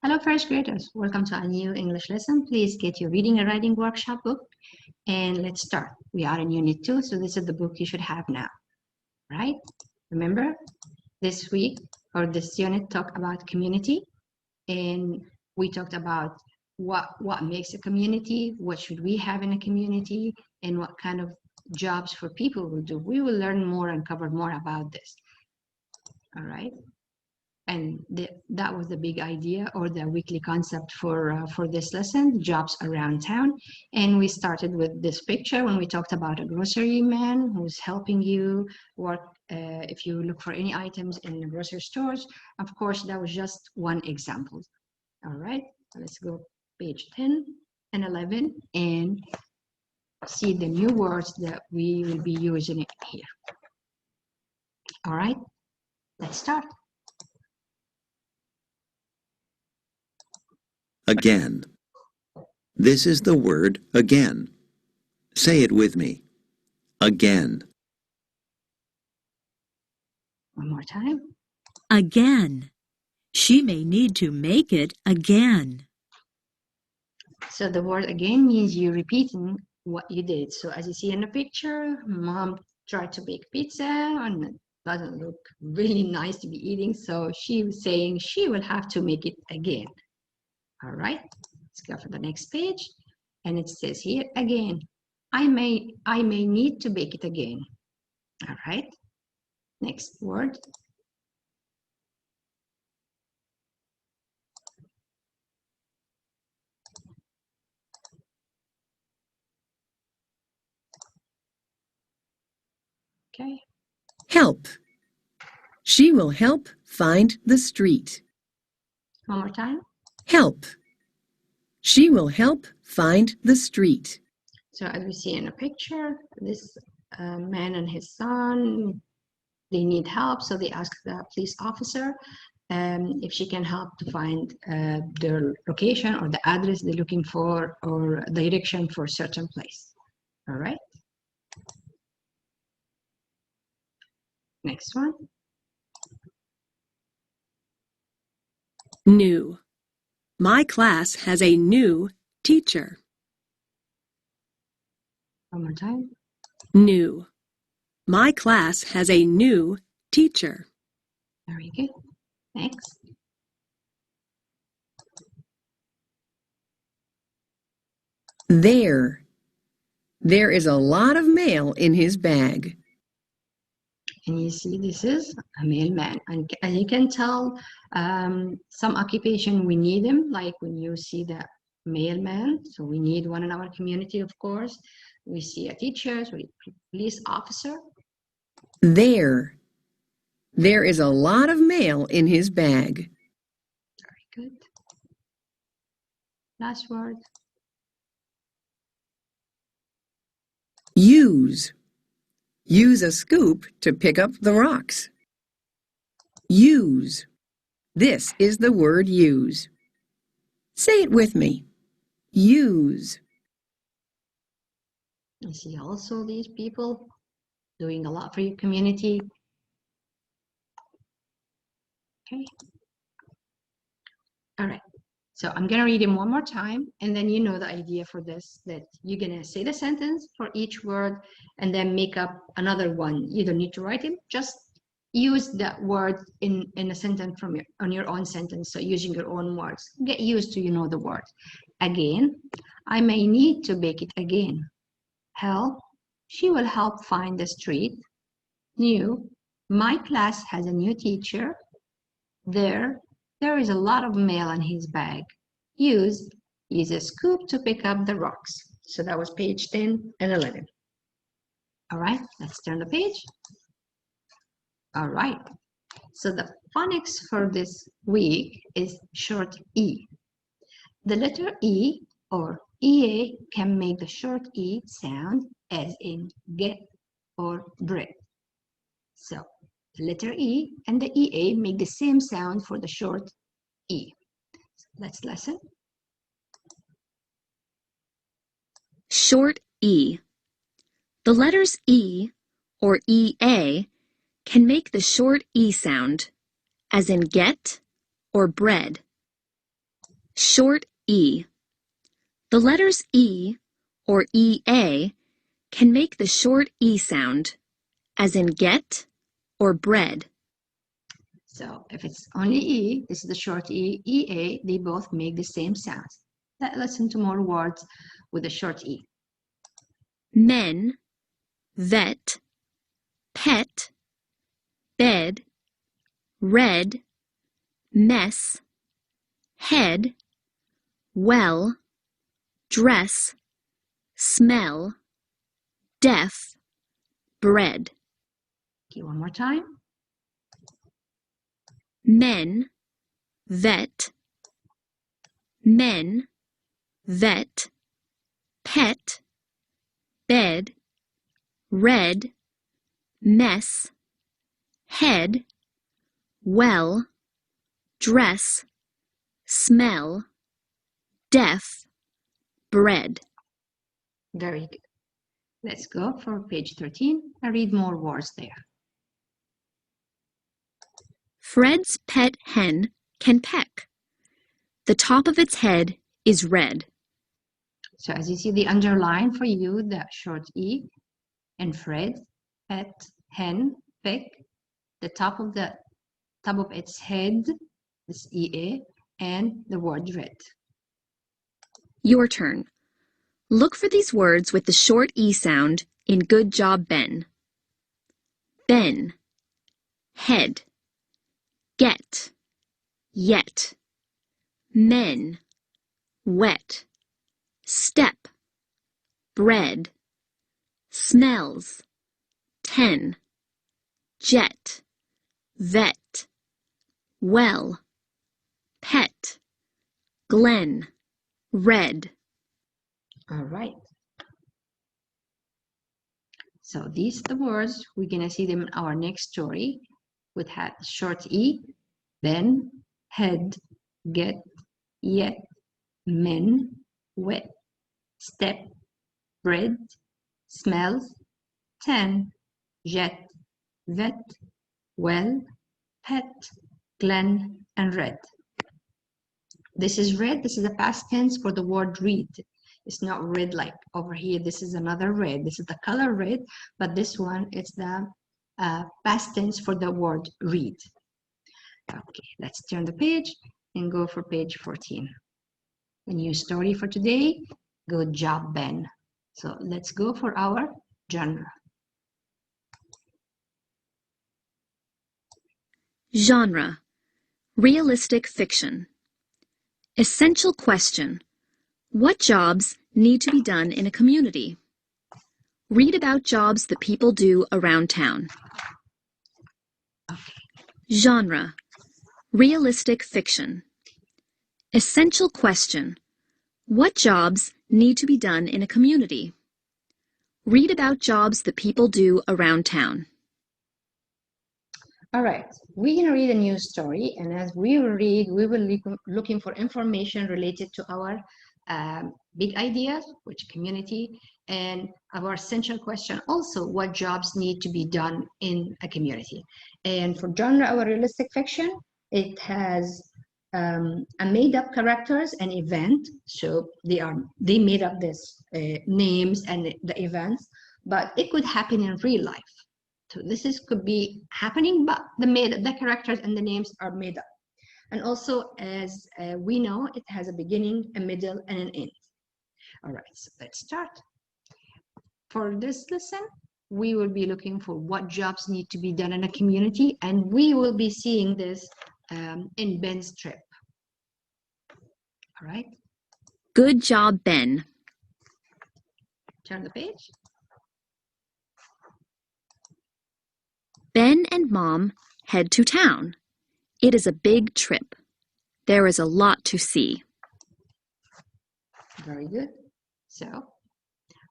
Hello, first graders. Welcome to a new English lesson. Please get your reading and writing workshop book and let's start. We are in Unit 2, so this is the book you should have now, right? Remember, this week or this unit talked about community, and we talked about what makes a community, what should we have in a community, and what kind of jobs for people will do. We will learn more and cover more about this, all right? And that was the big idea or the weekly concept for this lesson, jobs around town. And we started with this picture when we talked about a grocery man who's helping you work if you look for any items in the grocery stores. Of course, that was just one example. All right, let's go page 10 and 11 and see the new words that we will be using here. All right, let's start. Again. This is the word again. Say it with me. Again. One more time. Again. She may need to make it again. So the word again means you're repeating what you did. So as you see in the picture, mom tried to bake pizza and it doesn't look really nice to be eating. So she was saying she will have to make it again. All right, let's go for the next page. And it says here again, I may need to bake it again. All right, next word. Okay. Help. She will help find the street. One more time. Help. She will help find the street. So as we see in the picture, this man and his son, they need help. So they ask the police officer if she can help to find their location or the address they're looking for or direction for a certain place. All right. Next one. New. My class has a new teacher. One more time. New. My class has a new teacher. Very good. Next. There. There is a lot of mail in his bag. And you see this is a mailman. And as you can tell, some occupation we need them, like when you see the mailman. So we need one in our community, of course. We see a teacher, so police officer. There. There is a lot of mail in his bag. Very good. Last word. Use. Use a scoop to pick up the rocks. Use. This is the word use. Say it with me. Use. You see also these people doing a lot for your community. Okay. All right. So I'm going to read him one more time, and then you know the idea for this, that you're going to say the sentence for each word and then make up another one. You don't need to write it, just use that word in a sentence on your own sentence, so using your own words. Get used to, the word. Again, I may need to bake it again. Help, she will help find the street. New, my class has a new teacher. There is a lot of mail in his bag. Use a scoop to pick up the rocks. So that was page 10 and 11. All right, let's turn the page. All right, so the phonics for this week is short E. The letter E or EA can make the short E sound as in get or bread. So the letter E and the EA make the same sound for the short E. Let's listen. Short E. The letters E or EA can make the short E sound, as in get or bread. Short E. The letters E or EA can make the short E sound, as in get or bread. So if it's only E, this is the short E, EA, they both make the same sound. Let's listen to more words with the short E. Men, vet, pet, bed, red, mess, head, well, dress, smell, deaf, bread. Okay, one more time. Men, vet, men, vet, pet, bed, red, mess, head, well, dress, smell, deaf, bread. Very good. Let's go for page 13 and read more words there. Fred's pet hen can peck. The top of its head is red. So as you see, the underline for you, the short E, and Fred, pet, hen, peck, the top of its head, this EA, and the word red. Your turn. Look for these words with the short E sound in Good Job, Ben. Ben, head, get, yet, men, wet, step, bread, smells, 10, jet, vet, well, pet, Glen, red. All right. So these are the words. We're going to see them in our next story with short E, then, head, get, yet, men, wet, step, bread, smells, 10, jet, vet, well, pet, Glen, and red. This is red. This is the past tense for the word read. It's not red like over here. This is another red. This is the color red, but this one is the past tense for the word read. Okay, let's turn the page and go for page 14. The new story for today, Good Job, Ben. So let's go for our genre. Genre: realistic fiction. Essential question: what jobs need to be done in a community? Read about jobs that people do around town. Genre: realistic fiction. Essential question: what jobs need to be done in a community? Read about jobs that people do around town. All right, we're going to read a new story, and as we read, we will be looking for information related to our big ideas, which community, and our essential question also, what jobs need to be done in a community. And for genre, our realistic fiction, it has a made-up characters and event, so they made up this names and the events, but it could happen in real life. So this could be happening, but the characters and the names are made up. And also, as we know, it has a beginning, a middle, and an end. All right, so let's start. For this lesson, we will be looking for what jobs need to be done in a community, and we will be seeing this in Ben's trip. All right. Good job, Ben. Turn the page. Ben and Mom head to town. It is a big trip. There is a lot to see. Very good. So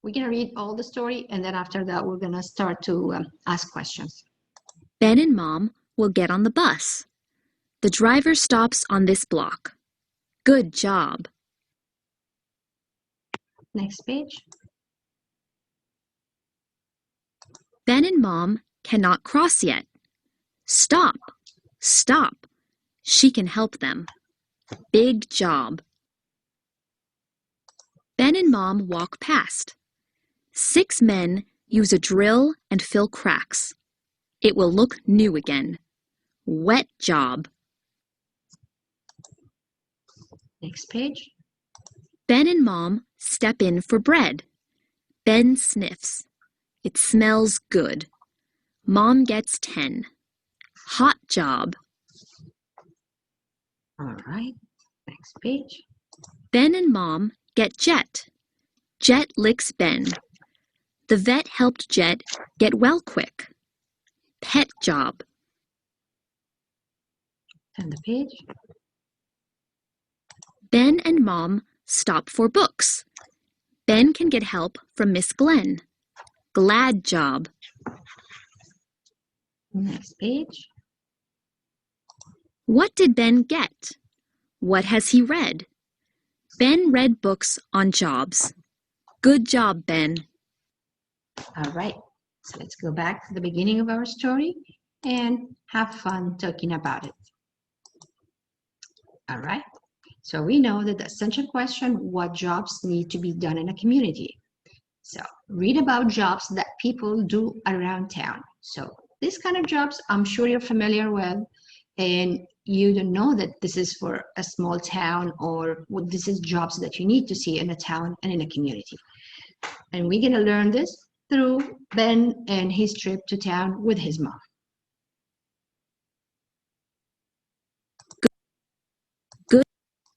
we're going to read all the story, and then after that, we're going to start to ask questions. Ben and Mom will get on the bus. The driver stops on this block. Good job. Next page. Ben and Mom cannot cross yet. Stop. Stop. She can help them. Big job. Ben and Mom walk past. 6 men use a drill and fill cracks. It will look new again. Wet job. Next page. Ben and Mom step in for bread. Ben sniffs. It smells good. Mom gets 10. Hot job. All right. Next page. Ben and Mom get Jet. Jet licks Ben. The vet helped Jet get well quick. Pet job. Turn the page. Ben and Mom stop for books. Ben can get help from Miss Glenn. Glad job. Next page. What did Ben get? What has he read? Ben read books on jobs. Good job, Ben. All right. So let's go back to the beginning of our story and have fun talking about it. All right. So we know that the essential question, what jobs need to be done in a community? So read about jobs that people do around town. So these kind of jobs, I'm sure you're familiar with, and you don't know that this is for a small town or this is jobs that you need to see in a town and in a community. And we're going to learn this through Ben and his trip to town with his mom.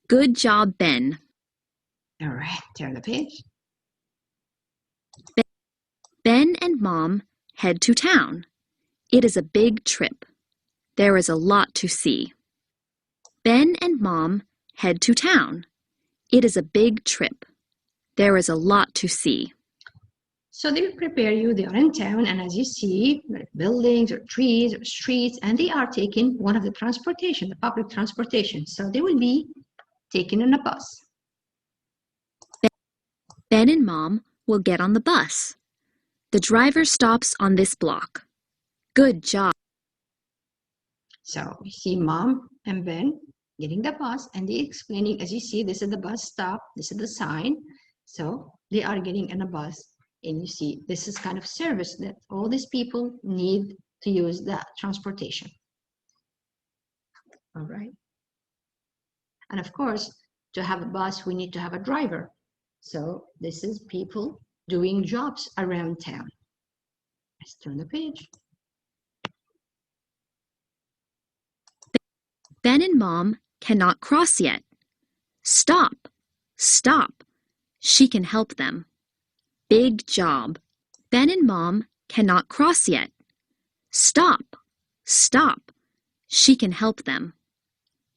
Good job, Ben. All right, turn the page. Ben and Mom head to town. It is a big trip. There is a lot to see. Ben and Mom head to town. It is a big trip. There is a lot to see. So they will prepare you, they are in town, and as you see, there are buildings or trees or streets, and they are taking one of the transportation, the public transportation. So they will be taken on a bus. Ben and Mom will get on the bus. The driver stops on this block. Good job. So we see Mom and Ben getting the bus, and they explaining, as you see, this is the bus stop, this is the sign. So they are getting in a bus, and you see, this is kind of service that all these people need to use the transportation. All right. And of course, to have a bus, we need to have a driver. So this is people doing jobs around town. Let's turn the page. Ben and Mom cannot cross yet. Stop. Stop. She can help them. Big job. Ben and Mom cannot cross yet. Stop. Stop. She can help them.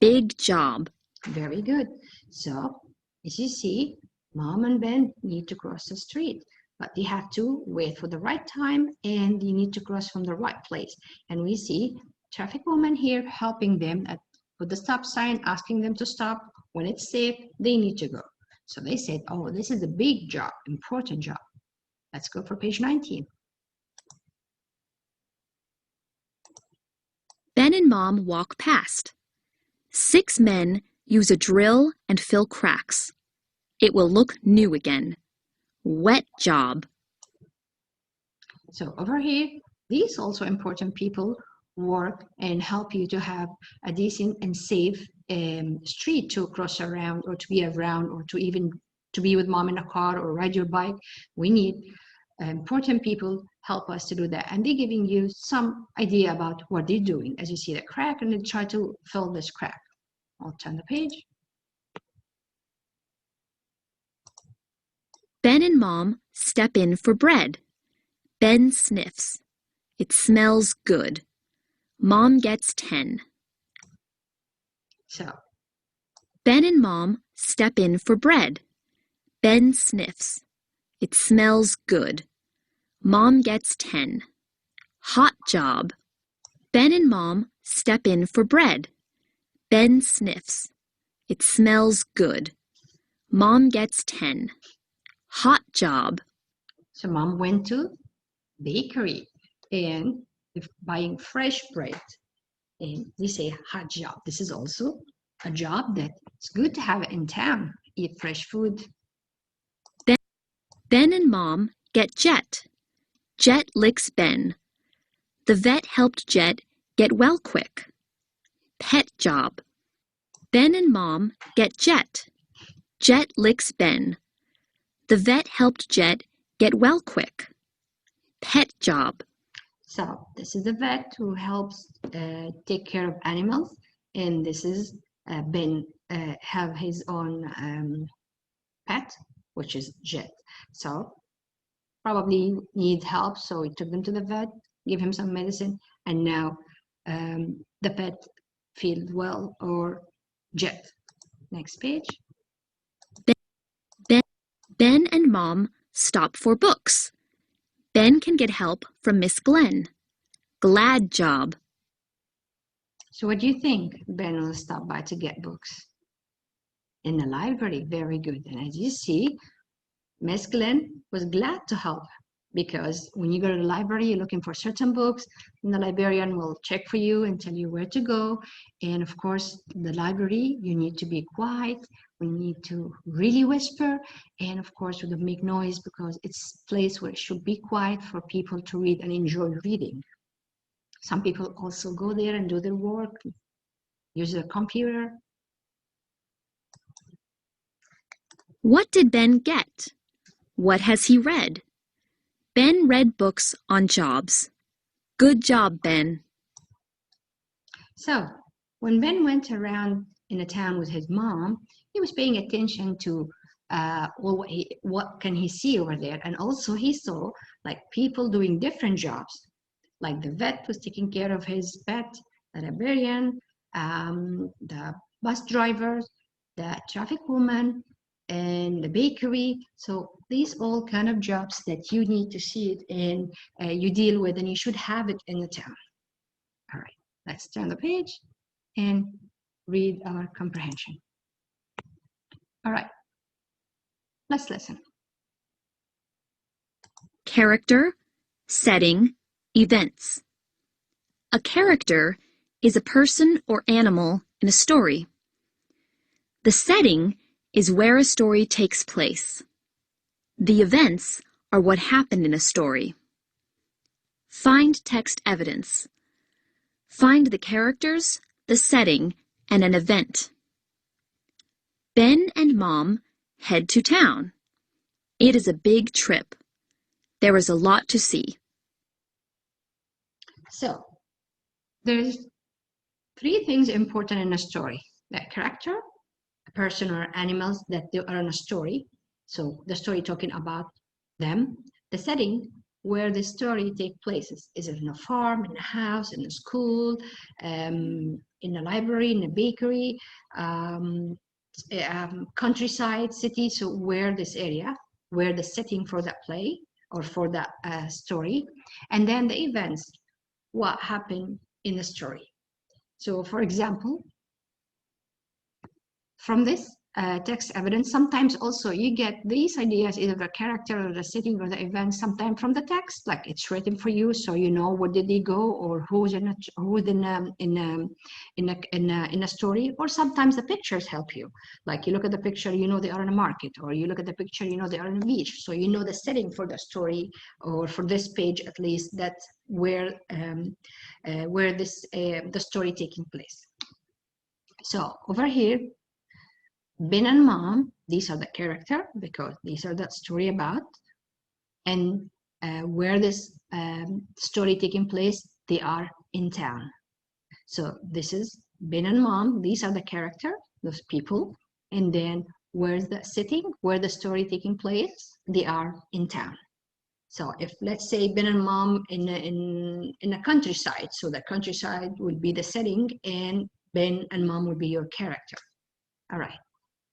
Big job. Very good. So as you see, Mom and Ben need to cross the street, but they have to wait for the right time and you need to cross from the right place. And we see traffic woman here helping them with the stop sign, asking them to stop. When it's safe, they need to go. So they said, oh, this is a big job, important job. Let's go for page 19. Ben and Mom walk past. 6 men use a drill and fill cracks. It will look new again. Wet job. So over here, these also important people work and help you to have a decent and safe street to cross around or to be around or to even to be with mom in a car or ride your bike. We need important people help us to do that, and they're giving you some idea about what they're doing. As you see the crack, and they try to fill this crack. I'll turn the page. Ben and Mom step in for bread. Ben sniffs. It smells good. Mom gets 10. So Ben and Mom step in for bread. Ben sniffs. It smells good. Mom gets 10. Hot job. Ben and Mom step in for bread. Ben sniffs. It smells good. Mom gets 10. Hot job. So mom went to bakery and buying fresh bread, and they say hot job. This is also a job that it's good to have in town. Eat fresh food. Ben and Mom get Jet. Jet licks Ben. The vet helped Jet get well quick. Pet job. Ben and Mom get Jet. Jet licks Ben. The vet helped Jet get well quick. Pet job. So this is the vet who helps take care of animals, and this is Ben have his own pet, which is Jet. So probably need help, so he took them to the vet, give him some medicine, and now the pet feels well, or Jet. Next page. Ben and Mom stop for books. Ben can get help from Miss Glenn. Glad job. So what do you think? Ben will stop by to get books in the library. Very good. And as you see, Miss Glenn was glad to help, because when you go to the library, you're looking for certain books, and the librarian will check for you and tell you where to go. And of course, the library, you need to be quiet. We need to really whisper, and of course, we don't make noise, because it's a place where it should be quiet for people to read and enjoy reading. Some people also go there and do their work, use their computer. What did Ben get? What has he read? Ben read books on jobs. Good job, Ben. So when Ben went around in the town with his mom, he was paying attention to what can he see over there. And also he saw like people doing different jobs. Like the vet was taking care of his pet, the librarian, the bus drivers, the traffic woman, and the bakery. So these all kind of jobs that you need to see it and you deal with, and you should have it in the town. All right, let's turn the page and read our comprehension. All right, let's listen. Character, setting, events. A character is a person or animal in a story. The setting is where a story takes place. The events are what happened in a story. Find text evidence. Find the characters, the setting, and an event. Ben and Mom head to town. It is a big trip. There is a lot to see. So there's 3 things important in a story: that character, a person or animals that they are in a story. So the story talking about them, the setting where the story takes place. Is it in a farm, in a house, in a school, in a library, in a bakery, countryside, city? So where this area, where the setting for that play or for that story, and then the events, what happened in the story. So for example, from this text evidence, sometimes also you get these ideas, either the character or the setting or the event, sometimes from the text, like it's written for you, so you know where did they go, or who's in a story. Or sometimes the pictures help you, like you look at the picture, you know they are in a market, or you look at the picture, you know they are on a beach, so you know the setting for the story, or for this page at least, that's where this the story taking place. So over here, Ben and Mom, these are the character, because these are the story about, and where this story taking place, they are in town. So this is Ben and Mom, these are the character, those people, and then where's the setting, where the story taking place, they are in town. So if, let's say, Ben and Mom in a countryside, so the countryside will be the setting, and Ben and Mom will be your character. All right.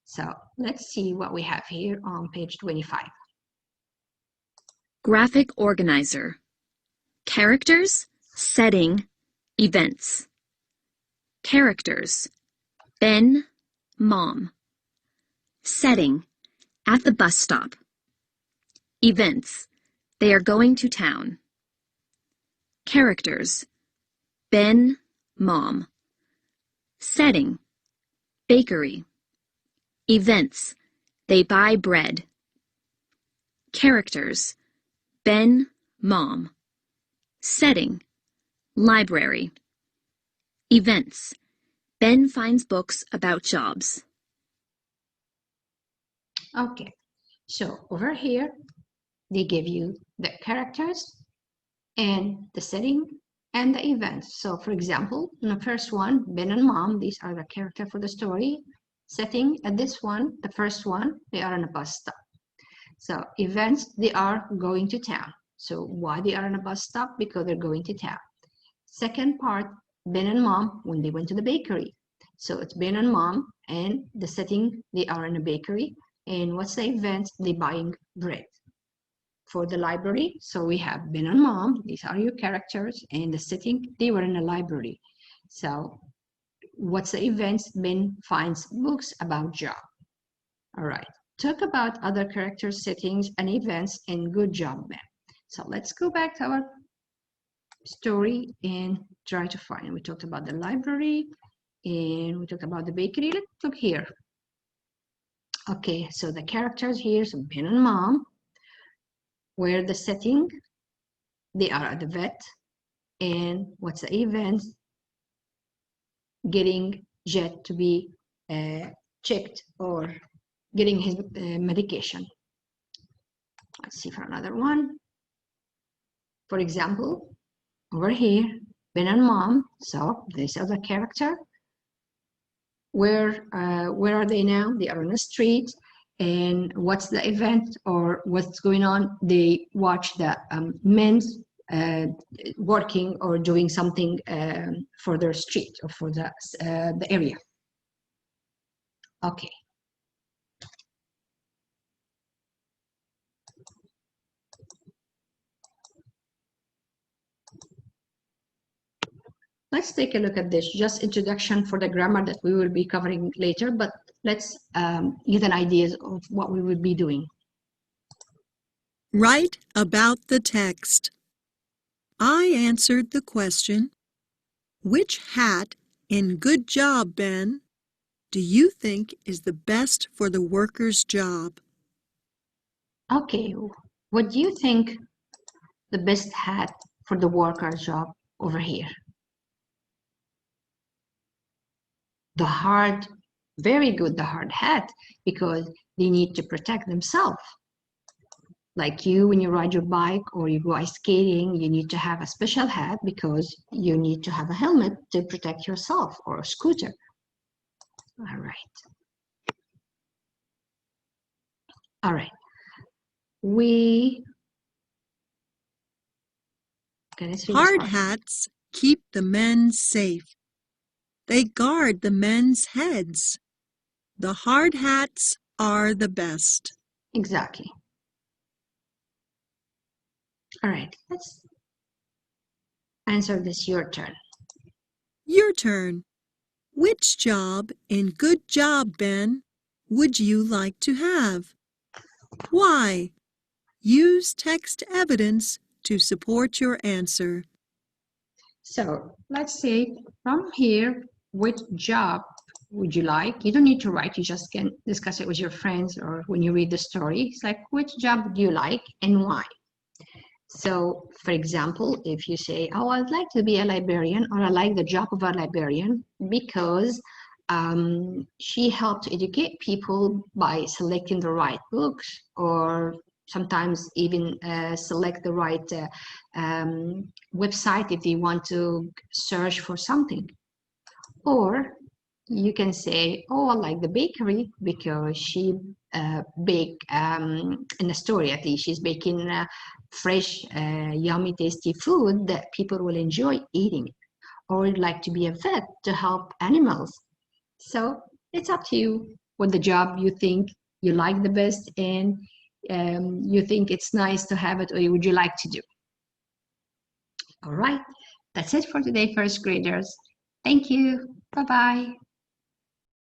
So let's see what we have here on page 25. Graphic organizer. Characters, setting, events. Characters. Ben, Mom. Setting. At the bus stop. Events. They are going to town. Characters. Ben, Mom. Setting. Bakery. Events. They buy bread. Characters: Ben, Mom. Setting: library. Events: Ben finds books about jobs. Okay, so over here, they give you the characters and the setting and the events. So for example, in the first one, Ben and Mom, these are the character for the story. Setting at this one, the first one, they are on a bus stop. So events, they are going to town. So why they are on a bus stop? Because they're going to town. Second part, Ben and Mom, when they went to the bakery. So it's Ben and Mom, and the setting, they are in a bakery. And what's the event? They buying bread. For the library, so we have Ben and Mom, these are your characters, and the setting, they were in a library. So what's the events? Ben finds books about job. All right, talk about other character settings and events, and good job, Ben. So let's go back to our story and try to find. We talked about the library and we talked about the bakery. Let's look here. Okay, so the characters here, so Ben and Mom, where the setting, they are at the vet, and what's the event? Getting Jet to be checked or getting his medication. Let's see for another one. For example, over here, Ben and Mom, so this other character, where are they now? They are on the street, and what's the event or what's going on? They watch the men's working or doing something for their street or for the area. Okay. Let's take a look at this, just introduction for the grammar that we will be covering later, but let's get an idea of what we will be doing. Write about the text. I answered the question, which hat in Good Job, Ben, do you think is the best for the worker's job? Okay, what do you think the best hat for the worker's job over here? The hard, very good, the hard hat, because they need to protect themselves. Like you, when you ride your bike or you go ice skating, you need to have a special hat because you need to have a helmet to protect yourself, or a scooter. All right. All right. Hard hats keep the men safe. They guard the men's heads. The hard hats are the best. Exactly. All right, let's answer this. Your turn. Your turn. Which job in Good Job, Ben, would you like to have? Why? Use text evidence to support your answer. So let's say from here, which job would you like? You don't need to write, you just can discuss it with your friends or when you read the story. It's like, which job do you like and why? So for example, if you say, oh, I'd like to be a librarian, or I like the job of a librarian because she helped educate people by selecting the right books, or sometimes even select the right website if they want to search for something. Or you can say, oh, I like the bakery because she bake in the story, at least she's baking fresh, yummy, tasty food that people will enjoy eating. Or you'd like to be a vet to help animals. So it's up to you what the job you think you like the best and you think it's nice to have it, or would you like to do. All right, that's it for today, first graders. Thank you. Bye-bye.